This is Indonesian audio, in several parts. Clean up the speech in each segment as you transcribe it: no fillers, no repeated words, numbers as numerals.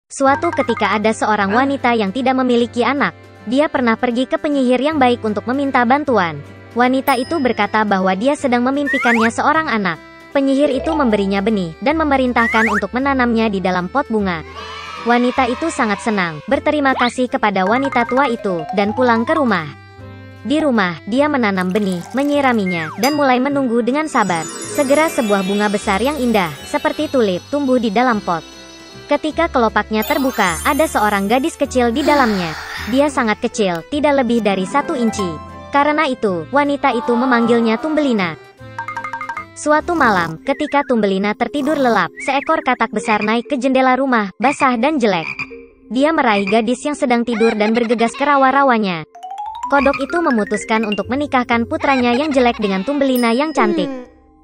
Suatu ketika ada seorang wanita yang tidak memiliki anak. Dia pernah pergi ke penyihir yang baik untuk meminta bantuan. Wanita itu berkata bahwa dia sedang memimpikannya seorang anak. Penyihir itu memberinya benih dan memerintahkan untuk menanamnya di dalam pot bunga. Wanita itu sangat senang, berterima kasih kepada wanita tua itu, dan pulang ke rumah. Di rumah, dia menanam benih, menyiraminya, dan mulai menunggu dengan sabar. Segera sebuah bunga besar yang indah, seperti tulip, tumbuh di dalam pot. Ketika kelopaknya terbuka, ada seorang gadis kecil di dalamnya. Dia sangat kecil, tidak lebih dari 1 inci. Karena itu, wanita itu memanggilnya Tumbelina. Suatu malam, ketika Tumbelina tertidur lelap, seekor katak besar naik ke jendela rumah, basah dan jelek. Dia meraih gadis yang sedang tidur dan bergegas ke rawa-rawanya. Kodok itu memutuskan untuk menikahkan putranya yang jelek dengan Tumbelina yang cantik.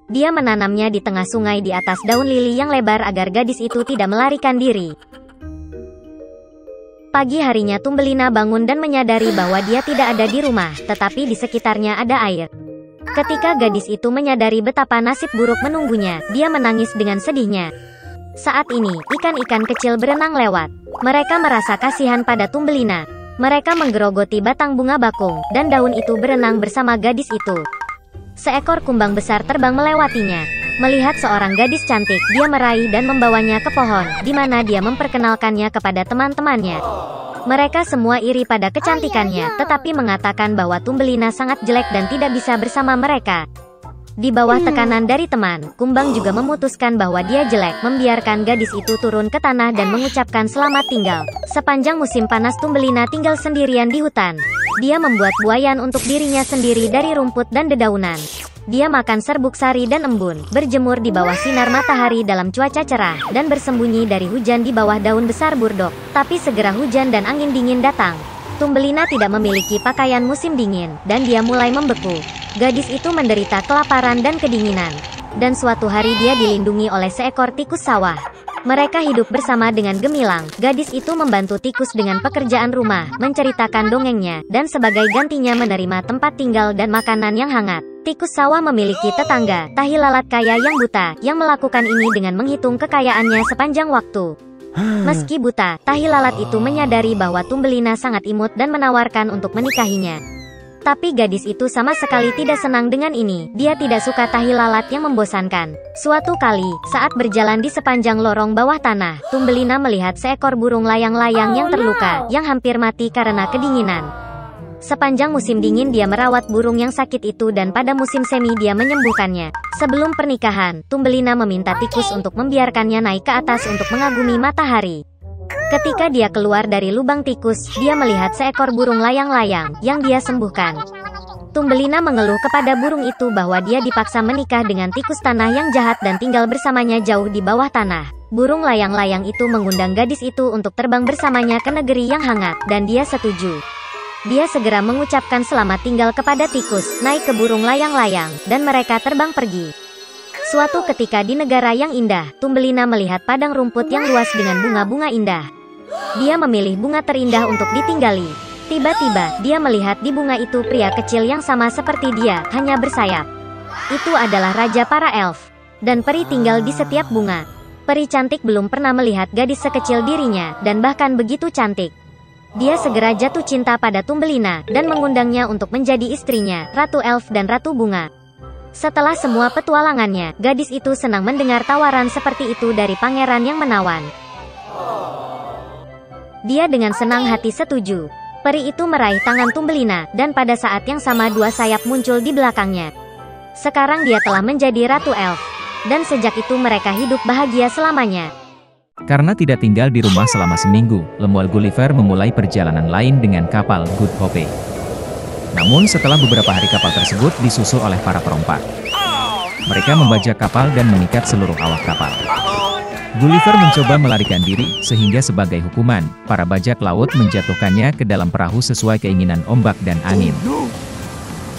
Dia menanamnya di tengah sungai di atas daun lili yang lebar agar gadis itu tidak melarikan diri. Pagi harinya Tumbelina bangun dan menyadari bahwa dia tidak ada di rumah, tetapi di sekitarnya ada air. Ketika gadis itu menyadari betapa nasib buruk menunggunya, dia menangis dengan sedihnya. Saat ini, ikan-ikan kecil berenang lewat. Mereka merasa kasihan pada Tumbelina. Mereka menggerogoti batang bunga bakung, dan daun itu berenang bersama gadis itu. Seekor kumbang besar terbang melewatinya. Melihat seorang gadis cantik, dia meraih dan membawanya ke pohon, di mana dia memperkenalkannya kepada teman-temannya. Mereka semua iri pada kecantikannya, tetapi mengatakan bahwa Tumbelina sangat jelek dan tidak bisa bersama mereka. Di bawah tekanan dari teman, kumbang juga memutuskan bahwa dia jelek, membiarkan gadis itu turun ke tanah dan mengucapkan selamat tinggal. Sepanjang musim panas Tumbelina tinggal sendirian di hutan. Dia membuat buayan untuk dirinya sendiri dari rumput dan dedaunan. Dia makan serbuk sari dan embun, berjemur di bawah sinar matahari dalam cuaca cerah, dan bersembunyi dari hujan di bawah daun besar burdok. Tapi segera hujan dan angin dingin datang. Tumbelina tidak memiliki pakaian musim dingin, dan dia mulai membeku. Gadis itu menderita kelaparan dan kedinginan. Dan suatu hari dia dilindungi oleh seekor tikus sawah. Mereka hidup bersama dengan gemilang. Gadis itu membantu tikus dengan pekerjaan rumah, menceritakan dongengnya, dan sebagai gantinya menerima tempat tinggal dan makanan yang hangat. Tikus sawah memiliki tetangga, tahi lalat kaya yang buta, yang melakukan ini dengan menghitung kekayaannya sepanjang waktu. Meski buta, tahi lalat itu menyadari bahwa Tumbelina sangat imut dan menawarkan untuk menikahinya. Tapi gadis itu sama sekali tidak senang dengan ini. Dia tidak suka tahi lalat yang membosankan. Suatu kali, saat berjalan di sepanjang lorong bawah tanah, Tumbelina melihat seekor burung layang-layang yang terluka, yang hampir mati karena kedinginan. Sepanjang musim dingin dia merawat burung yang sakit itu dan pada musim semi dia menyembuhkannya. Sebelum pernikahan, Tumbelina meminta tikus untuk membiarkannya naik ke atas untuk mengagumi matahari. Ketika dia keluar dari lubang tikus, dia melihat seekor burung layang-layang yang dia sembuhkan. Tumbelina mengeluh kepada burung itu bahwa dia dipaksa menikah dengan tikus tanah yang jahat dan tinggal bersamanya jauh di bawah tanah. Burung layang-layang itu mengundang gadis itu untuk terbang bersamanya ke negeri yang hangat, dan dia setuju. Dia segera mengucapkan selamat tinggal kepada tikus, naik ke burung layang-layang, dan mereka terbang pergi. Suatu ketika di negara yang indah, Tumbelina melihat padang rumput yang luas dengan bunga-bunga indah. Dia memilih bunga terindah untuk ditinggali. Tiba-tiba, dia melihat di bunga itu pria kecil yang sama seperti dia, hanya bersayap. Itu adalah raja para elf. Dan peri tinggal di setiap bunga. Peri cantik belum pernah melihat gadis sekecil dirinya, dan bahkan begitu cantik. Dia segera jatuh cinta pada Tumbelina, dan mengundangnya untuk menjadi istrinya, Ratu Elf dan Ratu Bunga. Setelah semua petualangannya, gadis itu senang mendengar tawaran seperti itu dari pangeran yang menawan. Dia dengan senang hati setuju. Peri itu meraih tangan Tumbelina, dan pada saat yang sama dua sayap muncul di belakangnya. Sekarang dia telah menjadi Ratu Elf. Dan sejak itu mereka hidup bahagia selamanya. Karena tidak tinggal di rumah selama seminggu, Lemuel Gulliver memulai perjalanan lain dengan kapal Good Hope. Namun setelah beberapa hari kapal tersebut disusul oleh para perompak. Mereka membajak kapal dan mengikat seluruh awak kapal. Gulliver mencoba melarikan diri, sehingga sebagai hukuman, para bajak laut menjatuhkannya ke dalam perahu sesuai keinginan ombak dan angin.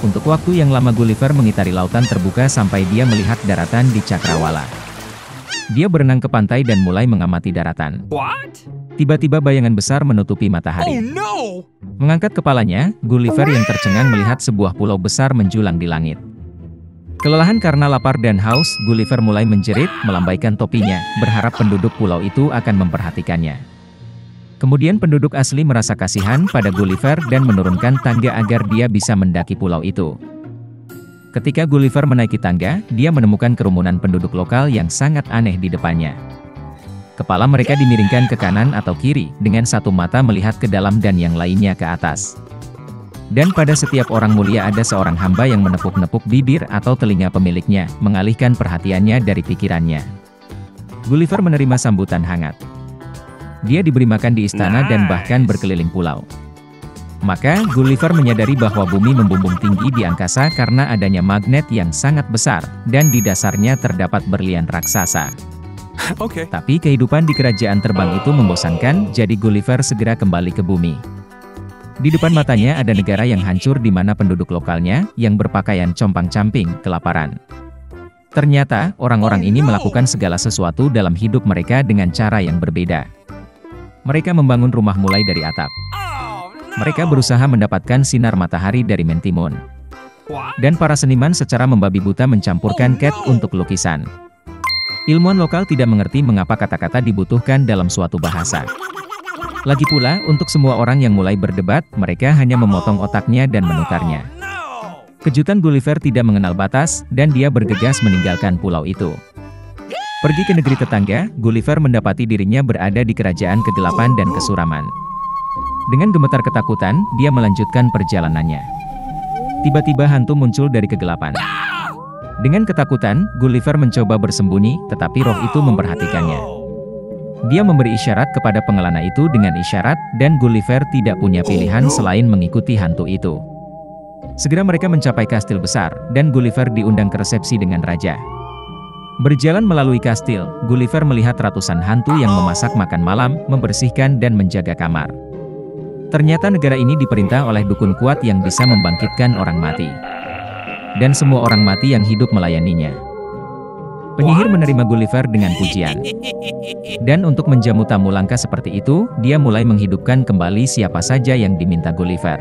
Untuk waktu yang lama Gulliver mengitari lautan terbuka sampai dia melihat daratan di Cakrawala. Dia berenang ke pantai dan mulai mengamati daratan. Tiba-tiba bayangan besar menutupi matahari. Mengangkat kepalanya, Gulliver yang tercengang melihat sebuah pulau besar menjulang di langit. Kelelahan karena lapar dan haus, Gulliver mulai menjerit, melambaikan topinya, berharap penduduk pulau itu akan memperhatikannya. Kemudian penduduk asli merasa kasihan pada Gulliver dan menurunkan tangga agar dia bisa mendaki pulau itu. Ketika Gulliver menaiki tangga, dia menemukan kerumunan penduduk lokal yang sangat aneh di depannya. Kepala mereka dimiringkan ke kanan atau kiri, dengan satu mata melihat ke dalam dan yang lainnya ke atas. Dan pada setiap orang mulia ada seorang hamba yang menepuk-nepuk bibir atau telinga pemiliknya, mengalihkan perhatiannya dari pikirannya. Gulliver menerima sambutan hangat. Dia diberi makan di istana dan bahkan berkeliling pulau. Maka, Gulliver menyadari bahwa bumi membumbung tinggi di angkasa karena adanya magnet yang sangat besar, dan di dasarnya terdapat berlian raksasa. Tapi kehidupan di kerajaan terbang itu membosankan, jadi Gulliver segera kembali ke bumi. Di depan matanya ada negara yang hancur di mana penduduk lokalnya, yang berpakaian compang-camping, kelaparan. Ternyata, orang-orang ini melakukan segala sesuatu dalam hidup mereka dengan cara yang berbeda. Mereka membangun rumah mulai dari atap. Mereka berusaha mendapatkan sinar matahari dari mentimun. Dan para seniman secara membabi buta mencampurkan cat untuk lukisan. Ilmuwan lokal tidak mengerti mengapa kata-kata dibutuhkan dalam suatu bahasa. Lagi pula, untuk semua orang yang mulai berdebat, mereka hanya memotong otaknya dan menukarnya. Kejutan Gulliver tidak mengenal batas, dan dia bergegas meninggalkan pulau itu. Pergi ke negeri tetangga, Gulliver mendapati dirinya berada di kerajaan kegelapan dan kesuraman. Dengan gemetar ketakutan, dia melanjutkan perjalanannya. Tiba-tiba hantu muncul dari kegelapan. Dengan ketakutan, Gulliver mencoba bersembunyi, tetapi roh itu memperhatikannya. Dia memberi isyarat kepada pengelana itu dengan isyarat, dan Gulliver tidak punya pilihan selain mengikuti hantu itu. Segera mereka mencapai kastil besar, dan Gulliver diundang ke resepsi dengan raja. Berjalan melalui kastil, Gulliver melihat ratusan hantu yang memasak makan malam, membersihkan dan menjaga kamar. Ternyata negara ini diperintah oleh dukun kuat yang bisa membangkitkan orang mati. Dan semua orang mati yang hidup melayaninya. Penyihir menerima Gulliver dengan pujian. Dan untuk menjamu tamu langka seperti itu, dia mulai menghidupkan kembali siapa saja yang diminta Gulliver.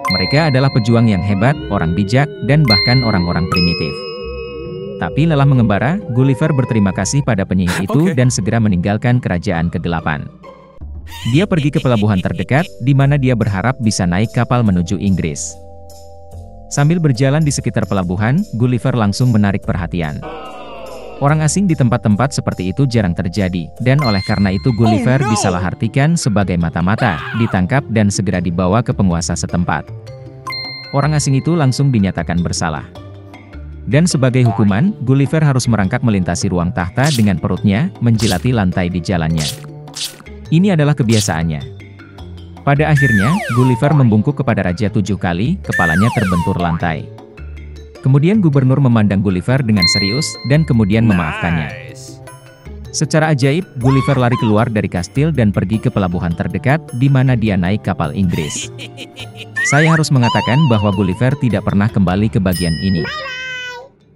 Mereka adalah pejuang yang hebat, orang bijak, dan bahkan orang-orang primitif. Tapi lelah mengembara, Gulliver berterima kasih pada penyihir itu dan segera meninggalkan kerajaan kegelapan. Dia pergi ke pelabuhan terdekat, di mana dia berharap bisa naik kapal menuju Inggris. Sambil berjalan di sekitar pelabuhan, Gulliver langsung menarik perhatian. Orang asing di tempat-tempat seperti itu jarang terjadi, dan oleh karena itu Gulliver disalahartikan sebagai mata-mata, ditangkap dan segera dibawa ke penguasa setempat. Orang asing itu langsung dinyatakan bersalah. Dan sebagai hukuman, Gulliver harus merangkak melintasi ruang tahta dengan perutnya, menjilati lantai di jalannya. Ini adalah kebiasaannya. Pada akhirnya, Gulliver membungkuk kepada raja 7 kali, kepalanya terbentur lantai. Kemudian gubernur memandang Gulliver dengan serius, dan kemudian memaafkannya. Secara ajaib, Gulliver lari keluar dari kastil dan pergi ke pelabuhan terdekat, di mana dia naik kapal Inggris. Saya harus mengatakan bahwa Gulliver tidak pernah kembali ke bagian ini.